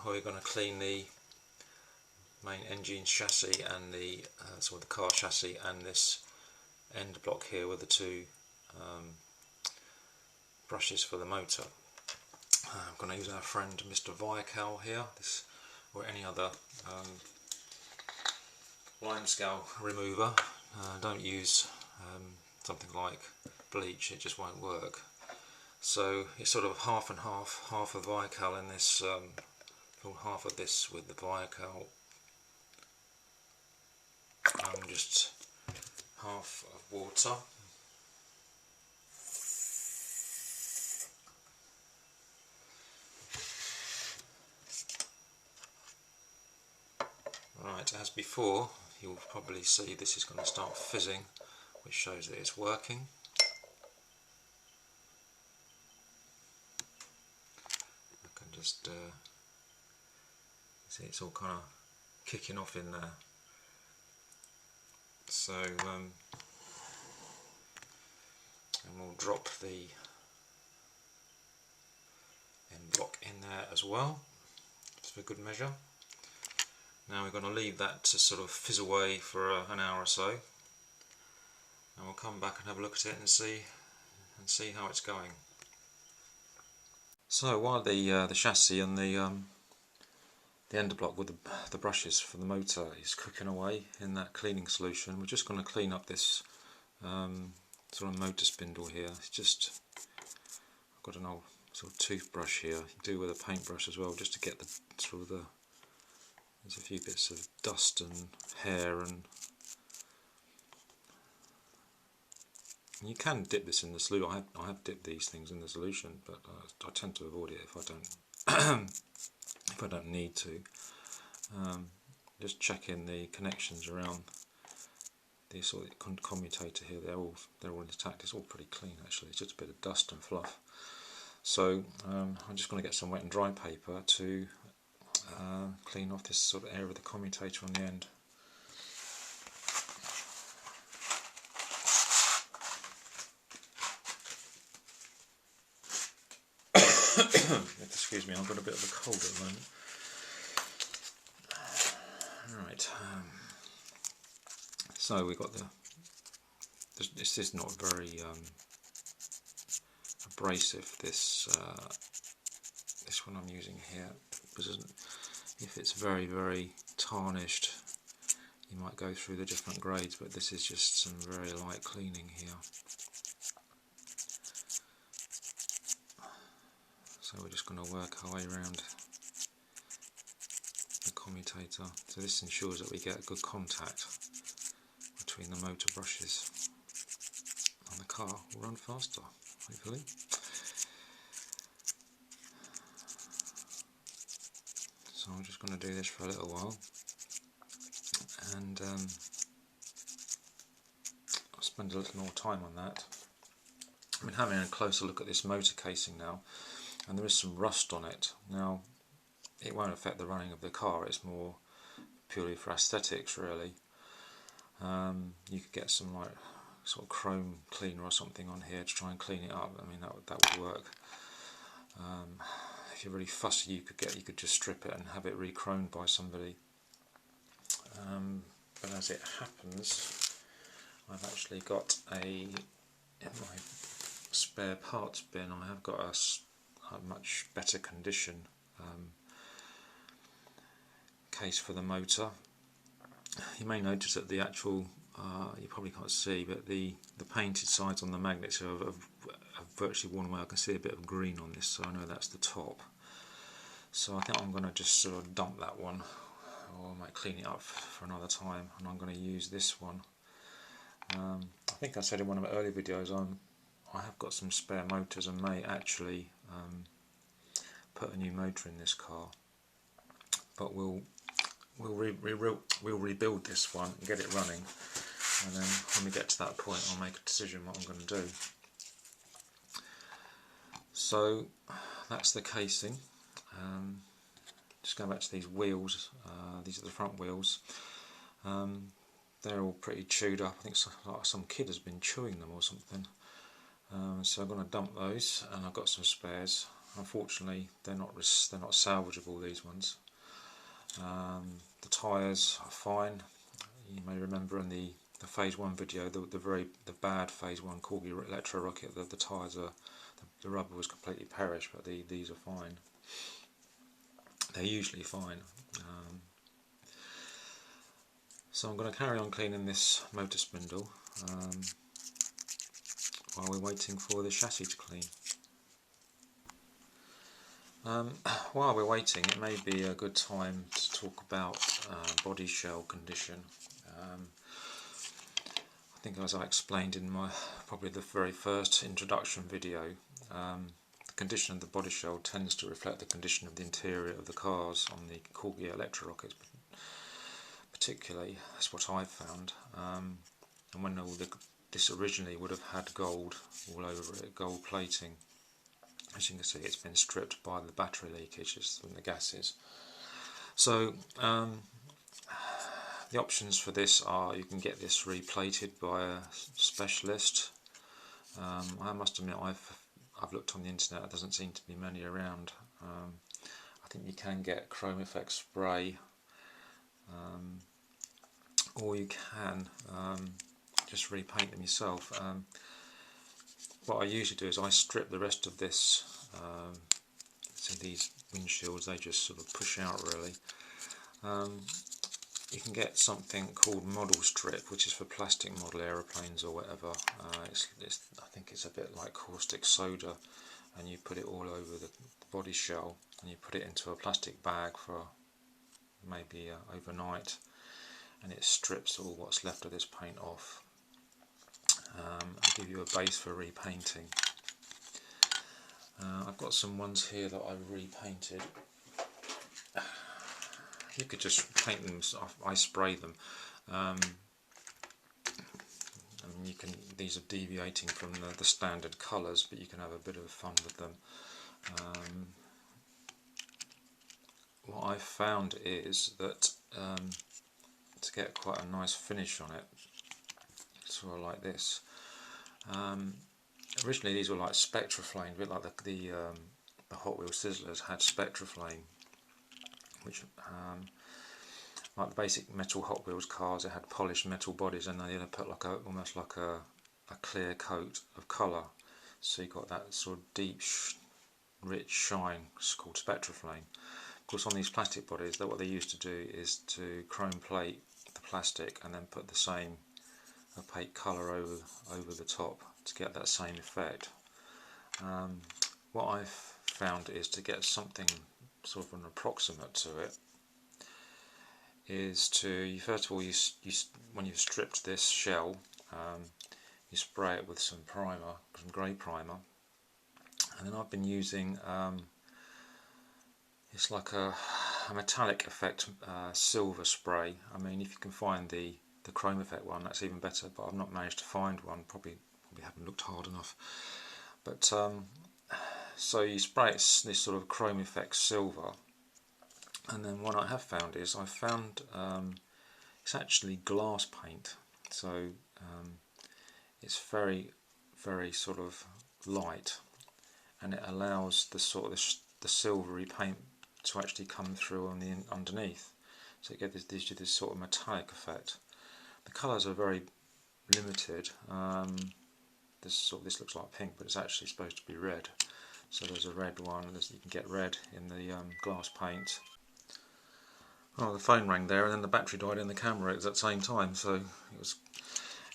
we're going to clean the main engine chassis and the sort of the car chassis and this end block here with the two brushes for the motor. I'm going to use our friend Mr. Bodyshell here, this or any other line scale remover. Don't use something like bleach, it just won't work. So it's sort of half and half of Bodyshell in this, half of this with the Bodyshell, and just half of water. Right, as before, you'll probably see this is going to start fizzing, which shows that it's working. I can just see it's all kind of kicking off in there. So, and we'll drop the end block in there as well, just for good measure. Now we're going to leave that to sort of fizz away for an hour or so, and we'll come back and have a look at it and see how it's going. So while the chassis and the end block with the brushes for the motor is cooking away in that cleaning solution, we're just going to clean up this sort of motor spindle here. It's just, I've got an old sort of toothbrush here. You do with a paintbrush as well, just to get the sort of there's a few bits of dust and hair, and you can dip this in the solution. I have dipped these things in the solution, but I tend to avoid it if I don't need to. Just checking the connections around the sort of commutator here. They're all intact. It's all pretty clean actually. It's just a bit of dust and fluff. So I'm just going to get some wet and dry paper to clean off this sort of area of the commutator on the end. Excuse me, I've got a bit of a cold at the moment. Right, so we've got this is not very abrasive, this one I'm using here, because if it's very tarnished you might go through the different grades, but this is just some very light cleaning here. So we're just going to work our way around the commutator. So this ensures that we get good contact between the motor brushes, and the car will run faster, hopefully. So I'm just going to do this for a little while, and I'll spend a little more time on that. I've been having a closer look at this motor casing now, and there is some rust on it. Now it won't affect the running of the car, it's more purely for aesthetics really. You could get some like sort of chrome cleaner or something on here to try and clean it up. I mean that would work. If you're really fussy, you could just strip it and have it re-chromed by somebody. But as it happens, I've actually got in my spare parts bin, I have got a much better condition case for the motor. You may notice that the actual, you probably can't see, but the painted sides on the magnets have virtually worn away. I can see a bit of green on this, so I know that's the top. So I think I'm going to just sort of dump that one, or I might clean it up for another time, and I'm going to use this one. I think I said in one of my earlier videos I have got some spare motors and may actually put a new motor in this car, but we'll rebuild this one and get it running, and then when we get to that point I'll make a decision what I'm going to do. So that's the casing. Just going back to these wheels, these are the front wheels. They're all pretty chewed up. I think some kid has been chewing them or something. So I'm going to dump those, and I've got some spares. unfortunately they're not salvageable, these ones. The tyres are fine. You may remember in the Phase 1 video, the bad Phase 1 Corgi ElectroRocket, the tyres are, the rubber was completely perished, but these are fine. They're usually fine. So I'm going to carry on cleaning this motor spindle while we're waiting for the chassis to clean. While we're waiting, it may be a good time to talk about body shell condition. I think, as I explained in probably the very first introduction video, the condition of the body shell tends to reflect the condition of the interior of the cars on the Corgi ElectroRockets, particularly. That's what I've found. And when this originally would have had gold all over it, gold plating, as you can see, it's been stripped by the battery leakages from the gases. So the options for this are, you can get this replated by a specialist. I must admit, I've looked on the internet, there doesn't seem to be many around. I think you can get chrome effect spray, or you can just repaint them yourself. What I usually do is I strip the rest of this. See, these windshields, they just sort of push out really. You can get something called model strip, which is for plastic model aeroplanes or whatever. I think it's a bit like caustic soda, and you put it all over the body shell, and you put it into a plastic bag for maybe overnight, and it strips all what's left of this paint off. And give you a base for repainting. I've got some ones here that I've repainted. You could just paint them. I spray them. I mean, you can. These are deviating from the standard colours, but you can have a bit of fun with them. What I've found is that to get quite a nice finish on it, sort of like this. Originally these were like Spectraflame, a bit like the Hot Wheels Sizzlers had Spectraflame, which like the basic metal Hot Wheels cars, it had polished metal bodies, and they put like almost like a clear coat of colour, so you got that sort of deep, rich shine. It's called Spectraflame. Of course, on these plastic bodies, what they used to do is to chrome plate the plastic and then put the same opaque colour over the top to get that same effect. What I've found is to get something sort of an approximate to it is to, first of all, when you've stripped this shell, you spray it with some primer, some grey primer, and then I've been using it's like a metallic effect silver spray. I mean, if you can find the chrome effect one, that's even better, but I've not managed to find one, probably haven't looked hard enough. But so you spray it this sort of chrome effect silver, and then what I have found is it's actually glass paint, so it's very, very sort of light, and it allows the sort of the silvery paint to actually come through on the underneath, so it gives you this sort of metallic effect. The colours are very limited. This looks like pink, but it's actually supposed to be red. So there's a red one. You can get red in the glass paint. Oh, the phone rang there, and then the battery died in the camera at that same time. So it was.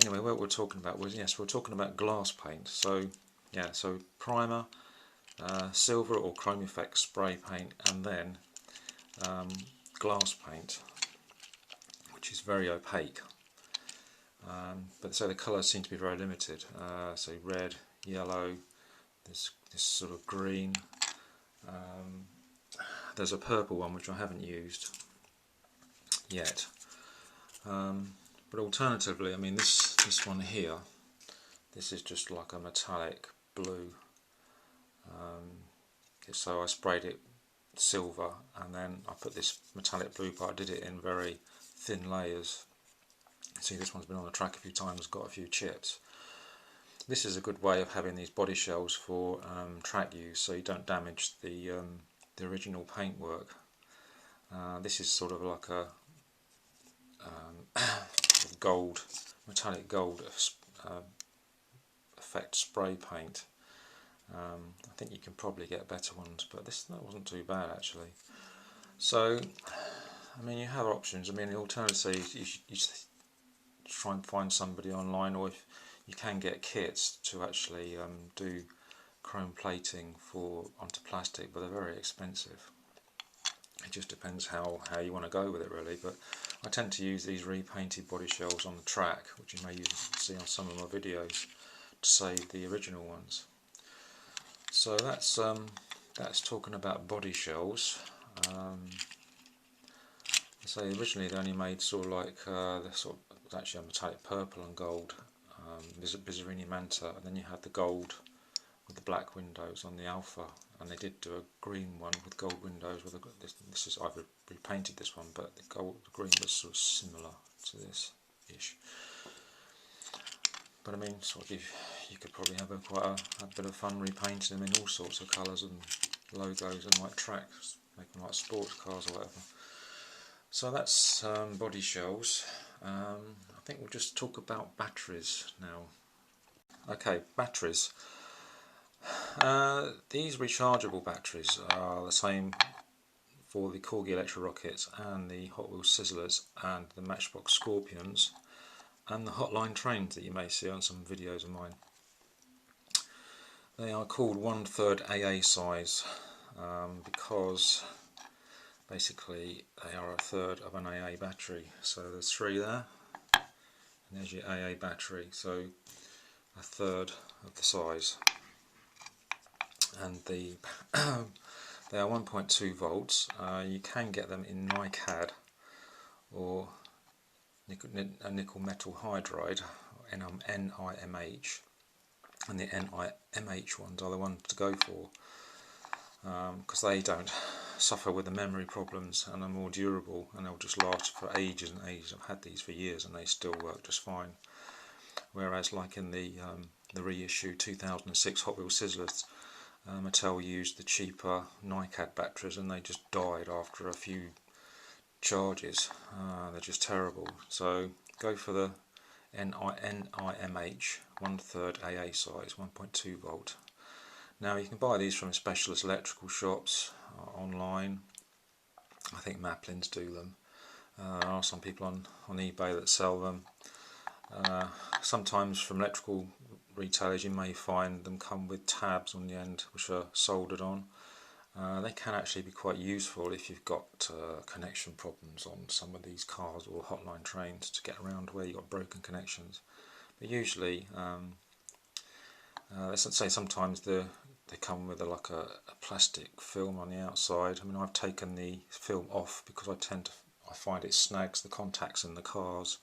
Anyway, what we're talking about was, yes, we're talking about glass paint. So yeah, so primer, silver or chrome effect spray paint, and then glass paint, which is very opaque. But so the colours seem to be very limited. So red, yellow, this sort of green. There's a purple one which I haven't used yet. But alternatively, I mean, this one here, this is just like a metallic blue. So I sprayed it silver, and then I put this metallic blue part. I did it in very thin layers. See, this one's been on the track a few times, got a few chips. This is a good way of having these body shells for track use, so you don't damage the original paintwork. This is sort of like a gold, metallic gold effect spray paint. I think you can probably get better ones, but that wasn't too bad actually. So, I mean, you have options. I mean, alternatively, you try and find somebody online, or if you can get kits to actually do chrome plating onto plastic, but they're very expensive. It just depends how you want to go with it really, but I tend to use these repainted body shells on the track, which you may see on some of my videos, to save the original ones. So that's talking about body shells. So originally they only made sort of like actually a metallic purple and gold, Bizzarini Manta, and then you had the gold with the black windows on the Alpha, and they did do a green one with gold windows. This is, I've repainted this one, but the green was sort of similar to this ish. But I mean, sort of you could probably have quite a bit of fun repainting them in all sorts of colours and logos and like tracks, make them like sports cars or whatever. So that's body shells. I think we'll just talk about batteries now. Okay, batteries. These rechargeable batteries are the same for the Corgi ElectroRockets and the Hot Wheels Sizzlers and the Matchbox Scorpions and the Hotline Trains that you may see on some videos of mine. They are called 1/3 AA size because basically they are a third of an AA battery. So there's 3 there, and there's your AA battery, so a third of the size. And they are 1.2 volts. You can get them in NiCad or nickel metal hydride, NIMH, and the NIMH ones are the ones to go for, because they don't suffer with the memory problems and are more durable, and they'll just last for ages and ages. I've had these for years and they still work just fine. Whereas like in the reissue 2006 Hot Wheels Sizzlers, Mattel used the cheaper NiCad batteries and they just died after a few charges. They're just terrible. So go for the NIMH 1/3 AA size, 1.2 volt. Now you can buy these from specialist electrical shops online. I think Maplin's do them. There are some people on eBay that sell them. Sometimes from electrical retailers you may find them come with tabs on the end which are soldered on. They can actually be quite useful if you've got connection problems on some of these cars or hotline trains to get around where you've got broken connections. But usually, let's say sometimes they come with like a plastic film on the outside. I mean, I've taken the film off because I find it snags the contacts in the cars.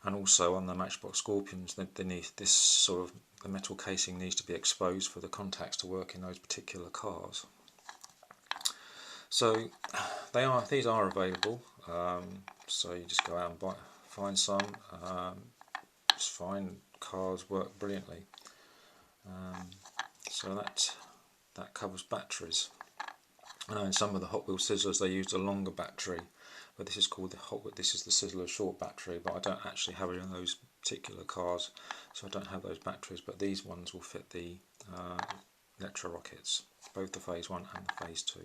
And also on the Matchbox Scorpions, they need this sort of, the metal casing needs to be exposed for the contacts to work in those particular cars. So these are available. So you just go out and find some. It's fine. Cars work brilliantly. So that covers batteries. I know in some of the Hot Wheels Sizzlers they used a longer battery, but this is called this is the Sizzler short battery, but I don't actually have it in those particular cars, so I don't have those batteries, but these ones will fit the ElectroRockets, both the phase 1 and the phase 2.